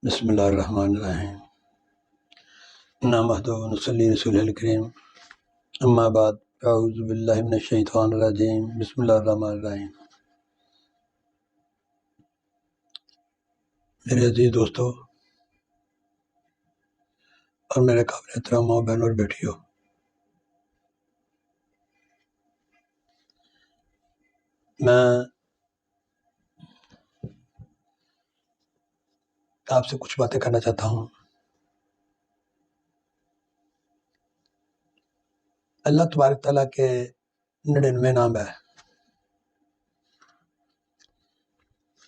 بسم اللہ الرحمن الرحیم نحمدہ و نصلی رسول الکریم اما بعد اعوذ باللہ من الشیطان الرجیم بسم اللہ الرحمن الرحیم۔ میرے عزیز دوستو اور میرے قابل احترام ماں بہن اور بیٹیوں، میں آپ سے کچھ باتیں کرنا چاہتا ہوں۔ اللہ تبارک تعالیٰ کے 99 نام ہے۔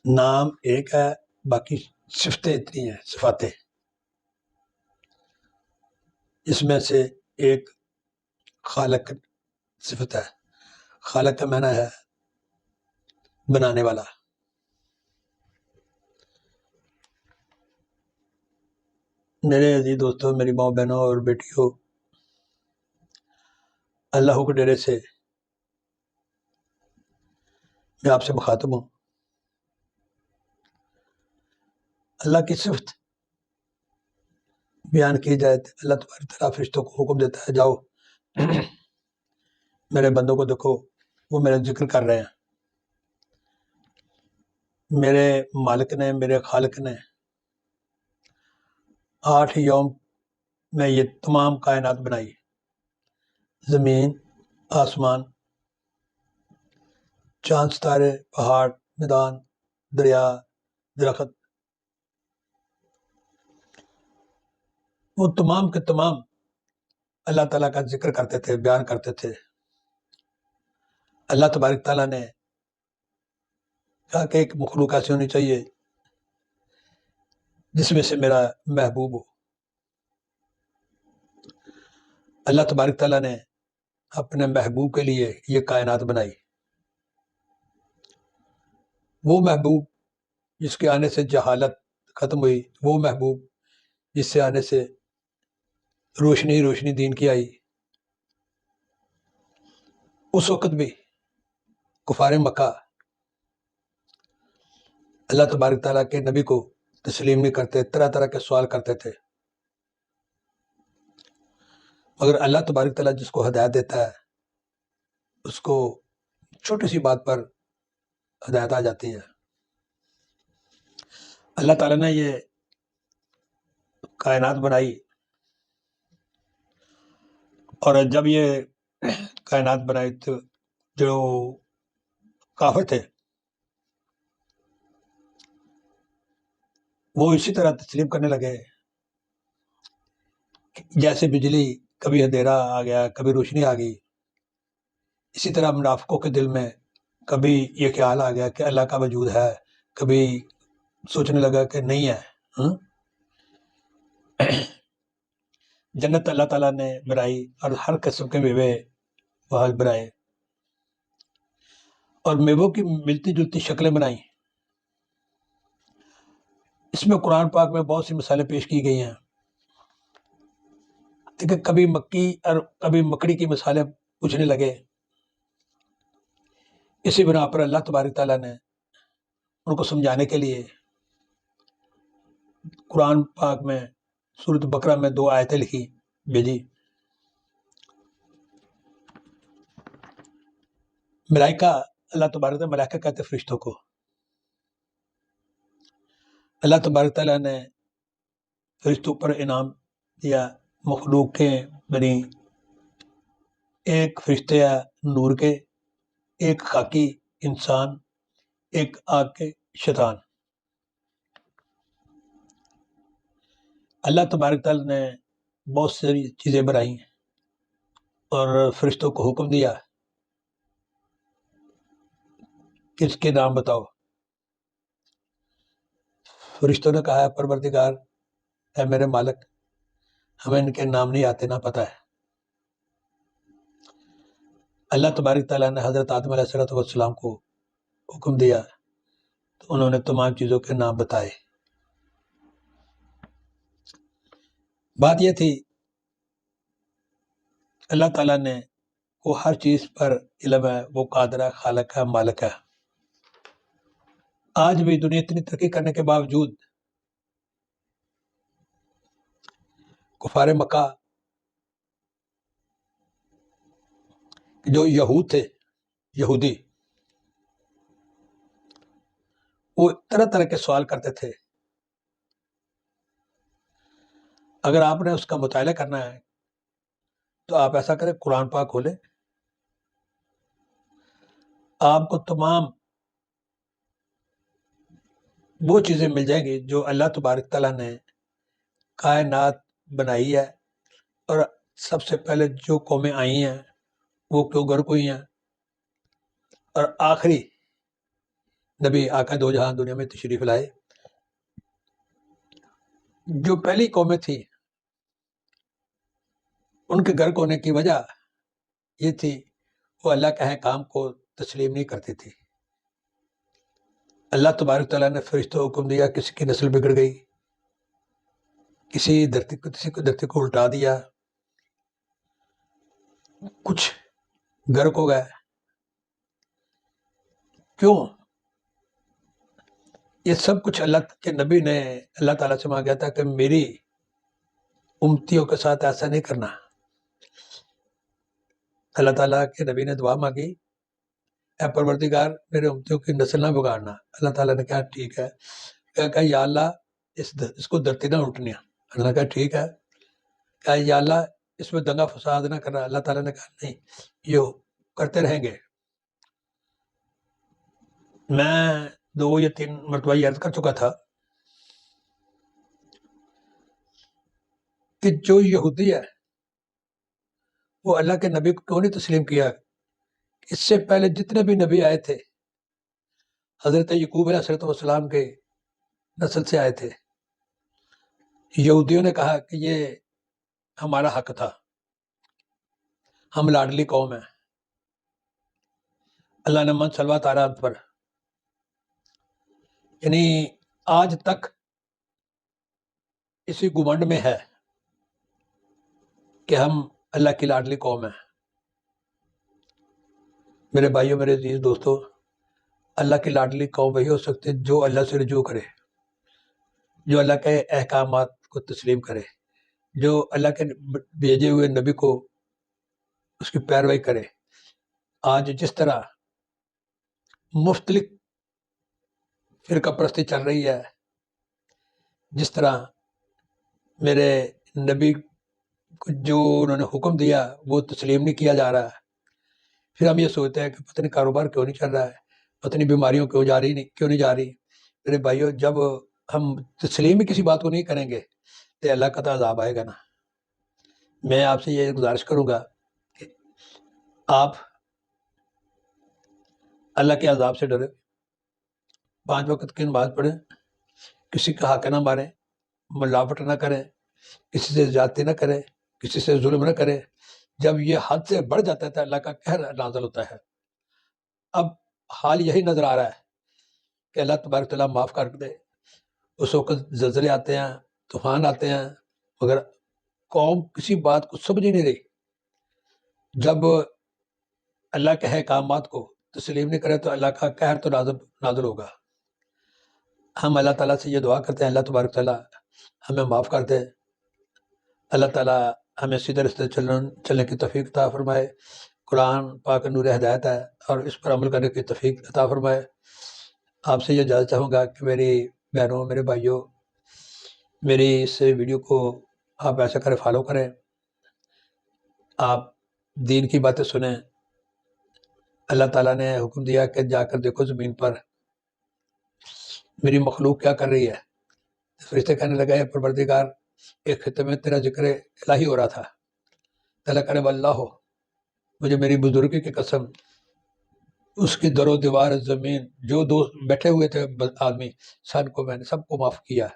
نام ایک ہے، باقی صفتیں اتنی ہیں، صفاتیں۔ اس میں سے ایک خالق صفت ہے۔ خالق کا معنی ہے بنانے والا۔ میرے عزیز دوستوں، میری ماں بہنوں اور بیٹیوں، اللہ کے ڈیرے سے میں آپ سے مخاطب ہوں۔ اللہ کی صفت بیان کی جائے تو اللہ تبارک تعالیٰ فرشتوں کو حکم دیتا ہے، جاؤ میرے بندوں کو دیکھو، وہ میرا ذکر کر رہے ہیں۔ میرے مالک نے، میرے خالق نے 8 یوم میں یہ تمام کائنات بنائی، زمین، آسمان، چاند، ستارے، پہاڑ، میدان، دریا، درخت، وہ تمام کے تمام اللہ تعالیٰ کا ذکر کرتے تھے، بیان کرتے تھے۔ اللہ تبارک تعالیٰ نے کہا کہ ایک مخلوق ایسی ہونی چاہیے جس میں سے میرا محبوب ہو۔ اللہ تبارک تعالیٰ نے اپنے محبوب کے لیے یہ کائنات بنائی۔ وہ محبوب جس کے آنے سے جہالت ختم ہوئی، وہ محبوب جس سے آنے سے روشنی روشنی دین کی آئی۔ اس وقت بھی کفار مکہ اللہ تبارک تعالیٰ کے نبی کو تسلیم نہیں کرتے، طرح طرح کے سوال کرتے تھے، مگر اللہ تبارک تعالیٰ جس کو ہدایت دیتا ہے اس کو چھوٹی سی بات پر ہدایت آ جاتی ہے۔ اللہ تعالیٰ نے یہ کائنات بنائی، اور جب یہ کائنات بنائی تو جو کافر تھے وہ اسی طرح تسلیم کرنے لگے، جیسے بجلی کبھی اندھیرا آ گیا، کبھی روشنی آ گئی، اسی طرح منافقوں کے دل میں کبھی یہ خیال آ گیا کہ اللہ کا وجود ہے، کبھی سوچنے لگا کہ نہیں ہے۔ جنت اللہ تعالیٰ نے بنائی اور ہر قسم کے میوے وہاں بنائے، اور میووں کی ملتی جلتی شکلیں بنائی۔ اس میں قرآن پاک میں بہت سی مثالیں پیش کی گئی ہیں، لیکن کبھی مکی اور کبھی مکڑی کی مثالیں پوچھنے لگے۔ اسی بنا پر اللہ تبارک تعالیٰ نے ان کو سمجھانے کے لیے قرآن پاک میں سورۃ بقرہ میں 2 آیتیں لکھی بھیجی۔ ملائکہ، اللہ تبارک تعالیٰ ملائکہ کہتے فرشتوں کو، اللہ تبارک تعالیٰ نے فرشتوں پر انعام دیا، مخلوق کے بنی، ایک فرشتے ہے نور کے، ایک خاکی انسان، ایک آگ کے شیطان۔ اللہ تبارک تعالیٰ نے بہت ساری چیزیں بنائی اور فرشتوں کو حکم دیا کہ اس کے نام بتاؤ۔ فرشتوں نے کہا ہے پروردگار، اے میرے مالک، ہمیں ان کے نام نہیں آتے، نہ پتہ ہے۔ اللہ تبارک تعالیٰ نے حضرت آدم علیہ السلام کو حکم دیا تو انہوں نے تمام چیزوں کے نام بتائے۔ بات یہ تھی اللہ تعالیٰ نے وہ ہر چیز پر علم ہے، وہ قادر ہے، خالق ہے، مالک ہے۔ آج بھی دنیا اتنی ترقی کرنے کے باوجود کفار مکہ جو یہود تھے، یہودی، وہ طرح طرح کے سوال کرتے تھے. اگر آپ نے اس کا مطالعہ کرنا ہے تو آپ ایسا کریں، قرآن پاک کھولیں، آپ کو تمام وہ چیزیں مل جائیں گی جو اللہ تبارک تعالیٰ نے کائنات بنائی ہے، اور سب سے پہلے جو قومیں آئی ہیں وہ کیوں گر کوئی ہیں، اور آخری نبی آقا دو جہاں دنیا میں تشریف لائے. جو پہلی قومیں تھی ان کے گھر ہونے کی وجہ یہ تھی وہ اللہ کے کام کو تسلیم نہیں کرتی تھی. اللہ تبارک تعالیٰ نے فرشتوں کو حکم دیا، کسی کی نسل بگڑ گئی، کسی دھرتی کو الٹا دیا، کچھ غرق ہو گئے. کیوں؟ یہ سب کچھ اللہ کے نبی نے اللہ تعالیٰ سے مانگا تھا کہ میری امتیوں کے ساتھ ایسا نہیں کرنا. اللہ تعالیٰ کے نبی نے دعا مانگی، اے پروردگار میرے امتیوں کی نسل نہ بگاڑنا. اللہ تعالیٰ نے کہا ٹھیک ہے. کہا یا اللہ اس کو دھرتی نہ الٹنی. اللہ نے کہا ٹھیک ہے. کہا یا اللہ اس میں دنگا فساد نہ کرنا. اللہ تعالیٰ نے کہا نہیں، یہ کرتے رہیں گے. میں 2 یا 3 مرتبہ یہ عرض کر چکا تھا کہ جو یہودی ہے وہ اللہ کے نبی کو کیوں نہیں تسلیم کیا؟ اس سے پہلے جتنے بھی نبی آئے تھے حضرت یعقوب علیہ السلام کے نسل سے آئے تھے. یہودیوں نے کہا کہ یہ ہمارا حق تھا، ہم لاڈلی قوم ہیں. اللہ نے من سلوا تارا پر، یعنی آج تک اسی گمنڈ میں ہے کہ ہم اللہ کی لاڈلی قوم ہیں. میرے بھائیوں، میرے عزیز دوستو، اللہ کی لاڈلی قوم وہی ہو سکتے ہیں جو اللہ سے رجوع کرے، جو اللہ کے احکامات کو تسلیم کرے، جو اللہ کے بھیجے ہوئے نبی کو اس کی پیروی کرے. آج جس طرح مختلف فرقہ پرستی چل رہی ہے، جس طرح میرے نبی کو جو انہوں نے حکم دیا وہ تسلیم نہیں کیا جا رہا ہے، پھر ہم یہ سوچتے ہیں کہ پتہ نہیں کاروبار کیوں نہیں چل رہا ہے، پتہ نہیں بیماریوں کیوں نہیں جا رہی. میرے بھائیوں، جب ہم تسلیم ہی کسی بات کو نہیں کریں گے تو اللہ کا تو عذاب آئے گا نا. میں آپ سے یہ گزارش کروں گا کہ آپ اللہ کے عذاب سے ڈریں، 5 وقت کی نماز پڑھیں، کسی کا حق نہ ماریں، ملاوٹ نہ کریں، کسی سے زیادتی نہ کریں، کسی سے ظلم نہ کریں. جب یہ حد سے بڑھ جاتا ہے تو اللہ کا قہر نازل ہوتا ہے. اب حال یہی نظر آ رہا ہے کہ اللہ تبارک تعالیٰ معاف کر دے. اس وقت زلزلے آتے ہیں، طوفان آتے ہیں، مگر قوم کسی بات کو سمجھ ہی نہیں رہی. جب اللہ کے احکامات کو تسلیم نہیں کرے تو اللہ کا قہر تو نازل ہوگا. ہم اللہ تعالیٰ سے یہ دعا کرتے ہیں اللہ تبارک تعالیٰ ہمیں معاف کر دے. اللہ تعالیٰ ہمیں سیدھے راستے چلنے کی توفیق عطا فرمائے. قرآن پاک نور ہدایت ہے اور اس پر عمل کرنے کی توفیق عطا فرمائے. آپ سے یہ اجازت چاہوں گا کہ میری بہنوں، میرے بھائیوں، میری اس ویڈیو کو آپ ایسا کریں، فالو کریں، آپ دین کی باتیں سنیں. اللہ تعالیٰ نے حکم دیا کہ جا کر دیکھو زمین پر میری مخلوق کیا کر رہی ہے. فرشتے کہنے لگے پروردگار ایک خطے میں تیرا ذکر الہی ہو رہا تھا. اللہ کرے واللہ ہو، مجھے میری بزرگی کی قسم، اس کی در و دیوار زمین جو دو بیٹھے ہوئے تھے آدمی سن کو میں نے سب کو معاف کیا.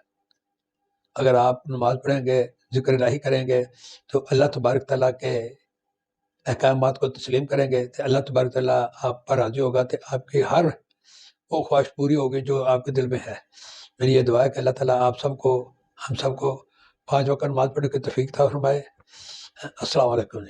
اگر آپ نماز پڑھیں گے، ذکر الہی کریں گے تو اللہ تبارک تعالیٰ کے احکامات کو تسلیم کریں گے تو اللہ تبارک تعالیٰ آپ پر راضی ہوگا تو آپ کی ہر وہ خواہش پوری ہوگی جو آپ کے دل میں ہے. میری یہ دعا ہے کہ اللہ تعالیٰ آپ سب کو، ہم سب کو 5 وقت نماز پڑھنے کی توفیق عطا فرمائے. السلام علیکم.